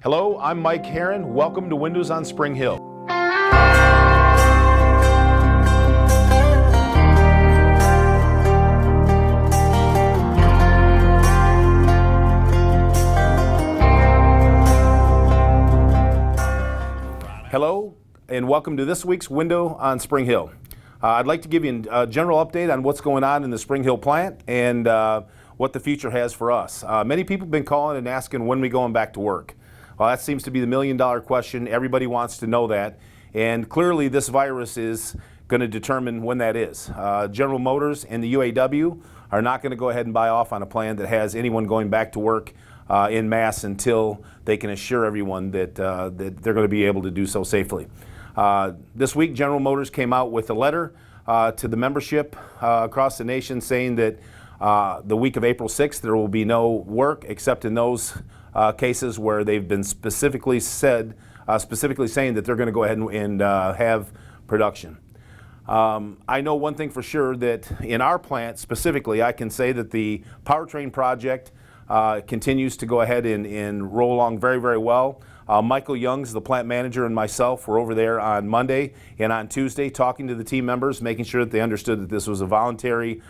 Hello, I'm Mike Herron. Welcome to Windows on Spring Hill. Hello, and welcome to this week's Window on Spring Hill. I'd like to give you a general update on what's going on in the Spring Hill plant and what the future has for us. Many people have been calling and asking when we're going back to work. Well, that seems to be the million-dollar question. Everybody wants to know that, and clearly this virus is going to determine when that is. General Motors and the UAW are not going to go ahead and buy off on a plan that has anyone going back to work en masse until they can assure everyone that they're going to be able to do so safely. This week, General Motors came out with a letter to the membership across the nation saying that the week of April 6th there will be no work except in those cases where they've been specifically saying that they're going to go ahead and have production. I know one thing for sure, that in our plant specifically, I can say that the powertrain project continues to go ahead and roll along very, very well. Michael Youngs, the plant manager, and myself were over there on Monday and on Tuesday talking to the team members, making sure that they understood that this was a voluntary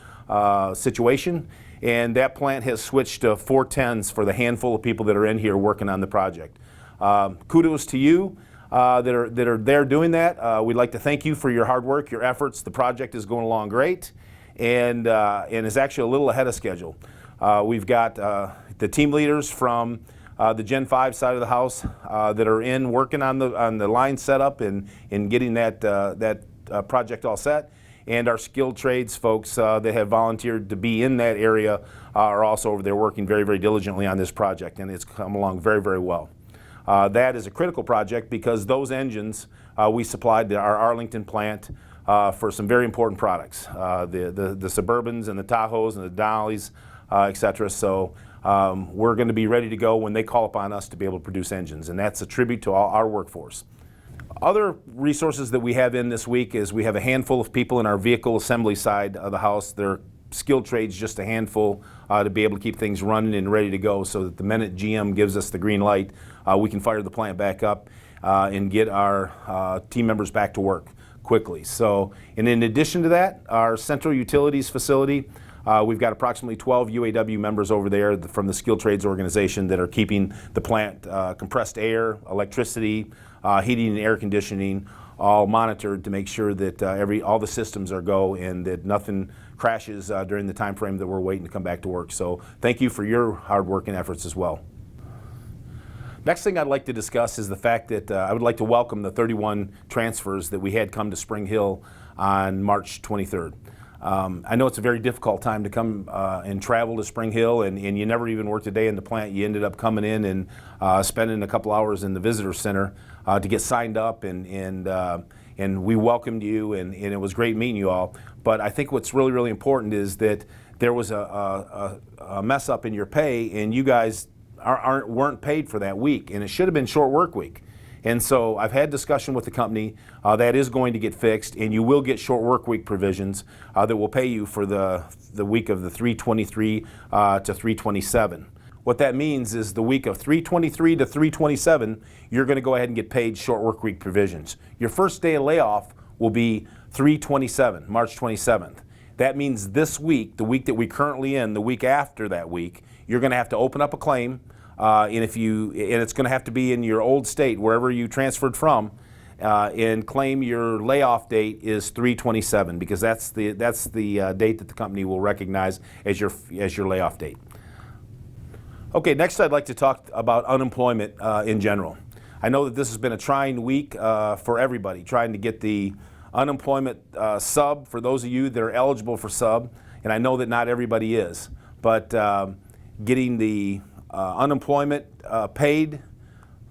situation. And that plant has switched to 410s for the handful of people that are in here working on the project. Kudos to you that are there doing that. We'd like to thank you for your hard work, your efforts. The project is going along great and is actually a little ahead of schedule. We've got the team leaders from the Gen 5 side of the house that are in working on the line setup and getting that project all set. And our skilled trades folks that have volunteered to be in that area are also over there working very, very diligently on this project, and it's come along very, very well. That is a critical project because those engines we supplied to our Arlington plant for some very important products, the Suburbans and the Tahoes and the Denali's, etc. So we're going to be ready to go when they call upon us to be able to produce engines, and that's a tribute to all our workforce. Other resources that we have in this week is we have a handful of people in our vehicle assembly side of the house. They're skilled trades, just a handful, to be able to keep things running and ready to go so that the minute GM gives us the green light, we can fire the plant back up and get our team members back to work quickly. So, and in addition to that, our central utilities facility, we've got approximately 12 UAW members over there from the skilled trades organization that are keeping the plant compressed air, electricity, heating and air conditioning all monitored to make sure that all the systems are go and that nothing crashes during the time frame that we're waiting to come back to work. So thank you for your hard work and efforts as well. Next thing I'd like to discuss is the fact that I would like to welcome the 31 transfers that we had come to Spring Hill on March 23rd. I know it's a very difficult time to come and travel to Spring Hill, and you never even worked a day in the plant. You ended up coming in and spending a couple hours in the visitor center to get signed up, and we welcomed you, and it was great meeting you all. But I think what's really, really important is that there was a mess up in your pay, and you guys weren't paid for that week, and it should have been short work week. And so I've had discussion with the company that is going to get fixed, and you will get short work week provisions that will pay you for the week of the 323 to 327. What that means is the week of 323 to 327, you're going to go ahead and get paid short work week provisions. Your first day of layoff will be 327, March 27th. That means this week, the week that we're currently in, the week after that week, you're going to have to open up a claim. And it's going to have to be in your old state, wherever you transferred from, and claim your layoff date is 3/27, because that's the date that the company will recognize as your layoff date. Okay, next I'd like to talk about unemployment in general. I know that this has been a trying week for everybody, trying to get the unemployment sub for those of you that are eligible for sub, and I know that not everybody is, but getting the unemployment paid.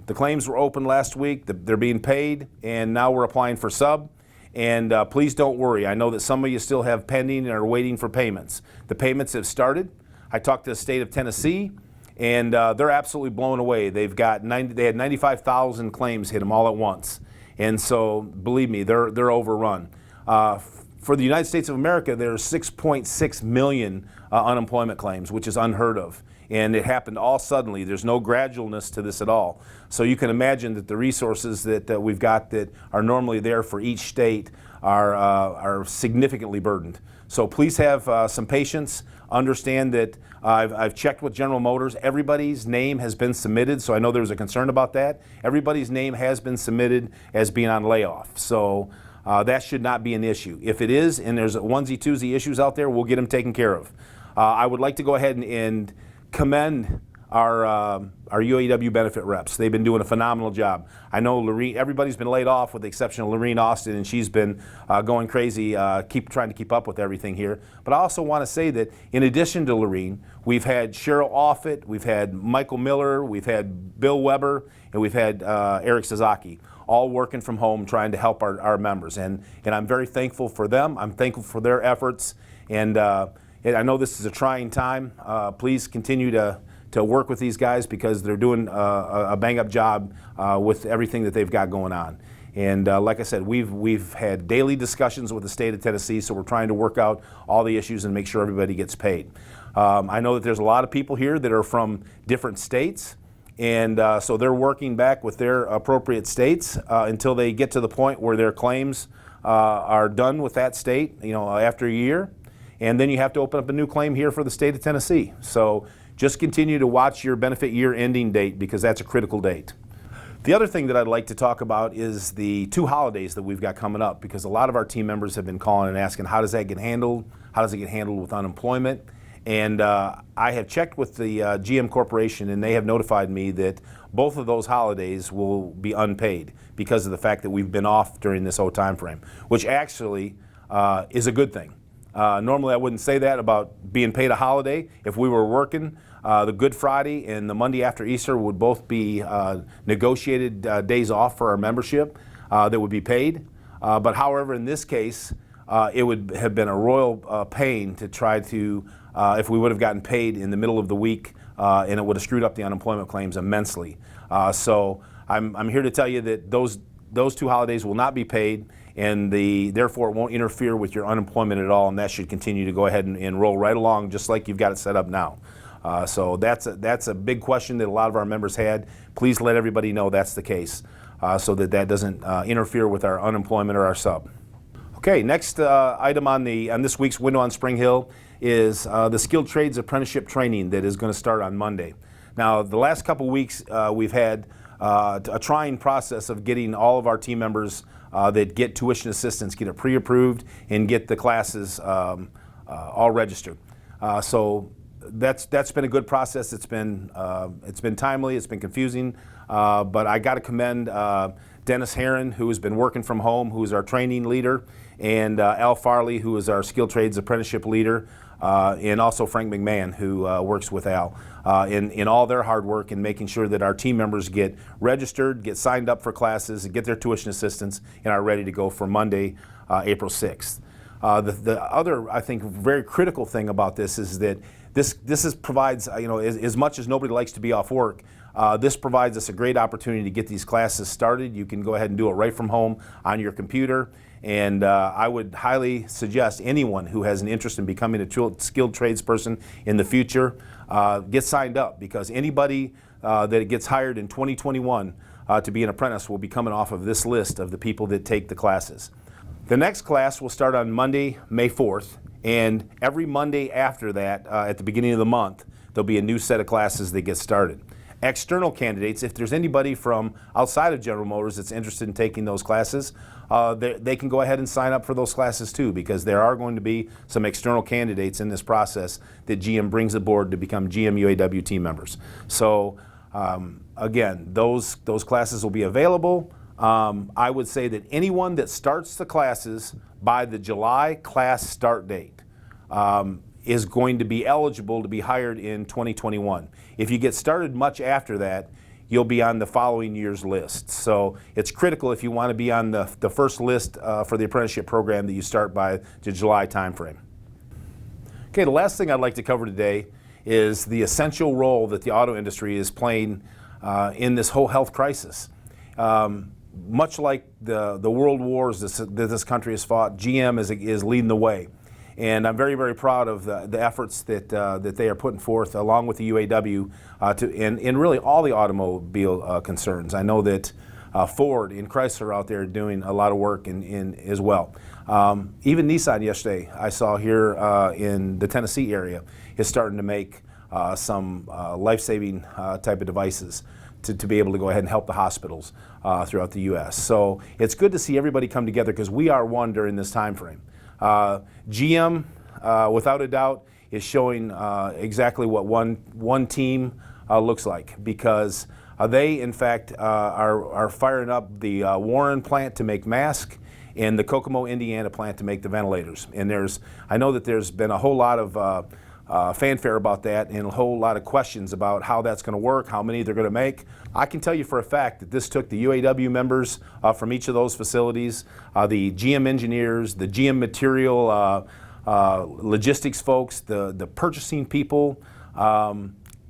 The claims were open last week. They're being paid, and now we're applying for sub. And please don't worry. I know that some of you still have pending and are waiting for payments. The payments have started. I talked to the state of Tennessee, and they're absolutely blown away. They had 95,000 claims hit them all at once, and so believe me, they're overrun. For the United States of America, there's 6.6 million unemployment claims, which is unheard of. and it happened all suddenly. There's no gradualness to this at all. So you can imagine that the resources that we've got that are normally there for each state are significantly burdened. So please have some patience. Understand that I've checked with General Motors. Everybody's name has been submitted, so I know there was a concern about that. Everybody's name has been submitted as being on layoff. So that should not be an issue. If it is, and there's onesie, twosie issues out there, we'll get them taken care of. I would like to go ahead and commend our UAW benefit reps. They've been doing a phenomenal job. I know Lorene, everybody's been laid off with the exception of Lorene Austin, and she's been going crazy, trying to keep up with everything here. But I also want to say that in addition to Lorene, we've had Cheryl Offit, we've had Michael Miller, we've had Bill Weber, and we've had Eric Sasaki, all working from home trying to help our members. And I'm very thankful for them. I'm thankful for their efforts. And I know this is a trying time. Please continue to work with these guys because they're doing a bang-up job with everything that they've got going on. And like I said, we've had daily discussions with the state of Tennessee, so we're trying to work out all the issues and make sure everybody gets paid. I know that there's a lot of people here that are from different states, and so they're working back with their appropriate states until they get to the point where their claims are done with that state, after a year. And then you have to open up a new claim here for the state of Tennessee. So just continue to watch your benefit year ending date because that's a critical date. The other thing that I'd like to talk about is the 2 holidays that we've got coming up, because a lot of our team members have been calling and asking, how does that get handled? How does it get handled with unemployment? And I have checked with the GM Corporation, and they have notified me that both of those holidays will be unpaid because of the fact that we've been off during this whole time frame, which actually is a good thing. Normally I wouldn't say that about being paid a holiday. If we were working, the Good Friday and the Monday after Easter would both be negotiated days off for our membership that would be paid. But however, in this case, it would have been a royal pain to try to, if we would have gotten paid in the middle of the week, and it would have screwed up the unemployment claims immensely. So I'm here to tell you that those 2 holidays will not be paid, and therefore it won't interfere with your unemployment at all, and that should continue to go ahead and roll right along just like you've got it set up now. So that's a big question that a lot of our members had. Please let everybody know that's the case so that doesn't interfere with our unemployment or our sub. Okay, next item on this week's Window on Spring Hill is the Skilled Trades Apprenticeship Training that is going to start on Monday. Now, the last couple weeks we've had a trying process of getting all of our team members that get tuition assistance, get it pre-approved, and get the classes all registered. So that's been a good process. It's been timely. It's been confusing, but I got to commend Dennis Herron, who has been working from home, who is our training leader, and Al Farley, who is our Skilled Trades Apprenticeship leader, and also Frank McMahon, who works with Al, in all their hard work in making sure that our team members get registered, get signed up for classes, and get their tuition assistance, and are ready to go for Monday, April 6th. The other, I think, very critical thing about this is that this provides, as much as nobody likes to be off work, this provides us a great opportunity to get these classes started. You can go ahead and do it right from home on your computer. And I would highly suggest anyone who has an interest in becoming a skilled tradesperson in the future, get signed up, because anybody that gets hired in 2021 to be an apprentice will be coming off of this list of the people that take the classes. The next class will start on Monday, May 4th, and every Monday after that, at the beginning of the month, there'll be a new set of classes that get started. External candidates, if there's anybody from outside of General Motors that's interested in taking those classes, they can go ahead and sign up for those classes too, because there are going to be some external candidates in this process that GM brings aboard to become GM UAW team members. So again, those classes will be available. I would say that anyone that starts the classes by the July class start date is going to be eligible to be hired in 2021. If you get started much after that, you'll be on the following year's list. So it's critical if you want to be on the first list for the apprenticeship program that you start by the July timeframe. Okay, the last thing I'd like to cover today is the essential role that the auto industry is playing in this whole health crisis. Much like the world wars that this country has fought, GM is leading the way. And I'm very, very proud of the efforts that they are putting forth along with the UAW in really all the automobile concerns. I know that Ford and Chrysler are out there doing a lot of work in as well. Even Nissan yesterday, I saw here in the Tennessee area, is starting to make some life-saving type of devices to be able to go ahead and help the hospitals throughout the U.S. So it's good to see everybody come together because we are one during this time frame. GM, without a doubt, is showing exactly what one team looks like, because they, in fact, are firing up the Warren plant to make masks and the Kokomo, Indiana plant to make the ventilators. And I know that there's been a whole lot of fanfare about that and a whole lot of questions about how that's going to work, how many they're going to make. I can tell you for a fact that this took the UAW members from each of those facilities, the GM engineers, the GM material logistics folks, the purchasing people,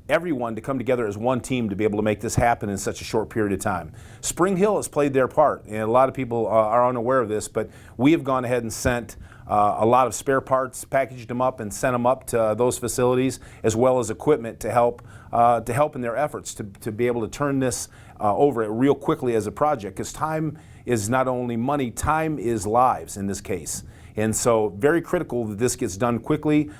everyone to come together as one team to be able to make this happen in such a short period of time. Spring Hill has played their part, and a lot of people are unaware of this, but we have gone ahead and sent a lot of spare parts, packaged them up and sent them up to those facilities, as well as equipment to help in their efforts to be able to turn this over real quickly as a project, because time is not only money, time is lives in this case. And so very critical that this gets done quickly.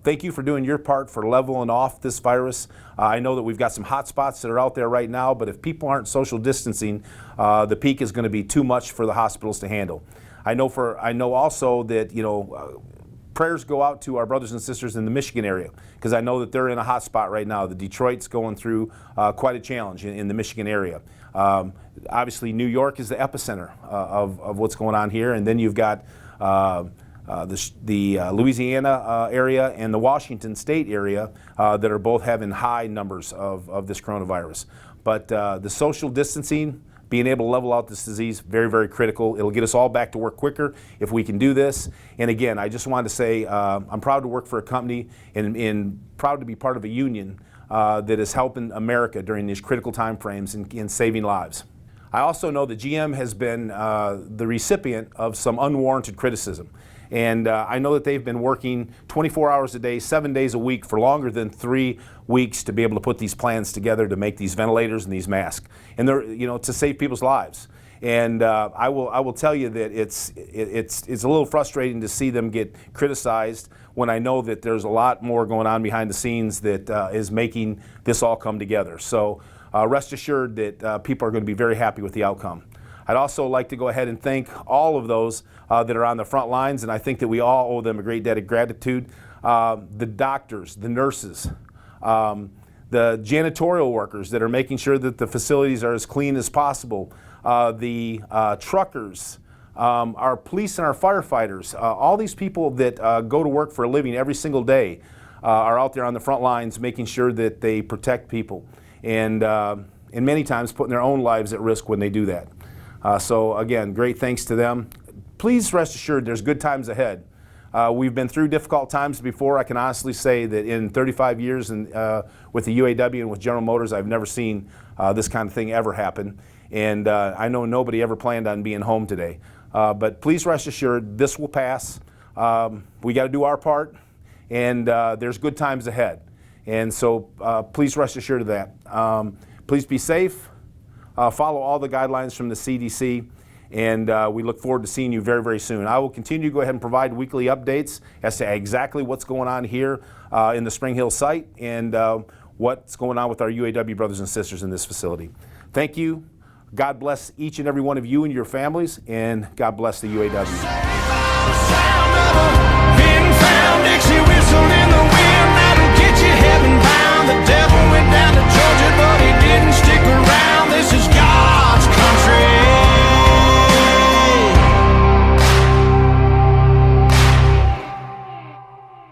Thank you for doing your part for leveling off this virus. I know that we've got some hot spots that are out there right now, but if people aren't social distancing, the peak is going to be too much for the hospitals to handle. I know also that, prayers go out to our brothers and sisters in the Michigan area, because I know that they're in a hot spot right now. The Detroit's going through quite a challenge in the Michigan area. Obviously, New York is the epicenter of what's going on here, and then you've got the Louisiana area and the Washington State area that are both having high numbers of this coronavirus. But the social distancing, being able to level out this disease, very, very critical. It'll get us all back to work quicker if we can do this. And again, I just wanted to say I'm proud to work for a company and proud to be part of a union that is helping America during these critical time frames in saving lives. I also know that GM has been the recipient of some unwarranted criticism. And I know that they've been working 24 hours a day, 7 days a week for longer than 3 weeks to be able to put these plans together to make these ventilators and these masks, and they're, to save people's lives. And I will tell you that it's a little frustrating to see them get criticized when I know that there's a lot more going on behind the scenes that is making this all come together. So rest assured that people are going to be very happy with the outcome. I'd also like to go ahead and thank all of those that are on the front lines, and I think that we all owe them a great debt of gratitude. The doctors, the nurses, the janitorial workers that are making sure that the facilities are as clean as possible, the truckers, our police and our firefighters, all these people that go to work for a living every single day are out there on the front lines making sure that they protect people, and many times putting their own lives at risk when they do that. So again, great thanks to them. Please rest assured there's good times ahead. We've been through difficult times before. I can honestly say that in 35 years with the UAW and with General Motors, I've never seen this kind of thing ever happen. And I know nobody ever planned on being home today. But please rest assured this will pass. We got to do our part, and there's good times ahead. And so please rest assured of that. Please be safe. Follow all the guidelines from the CDC, and we look forward to seeing you very, very soon. I will continue to go ahead and provide weekly updates as to exactly what's going on here in the Spring Hill site and what's going on with our UAW brothers and sisters in this facility. Thank you. God bless each and every one of you and your families, and God bless the UAW.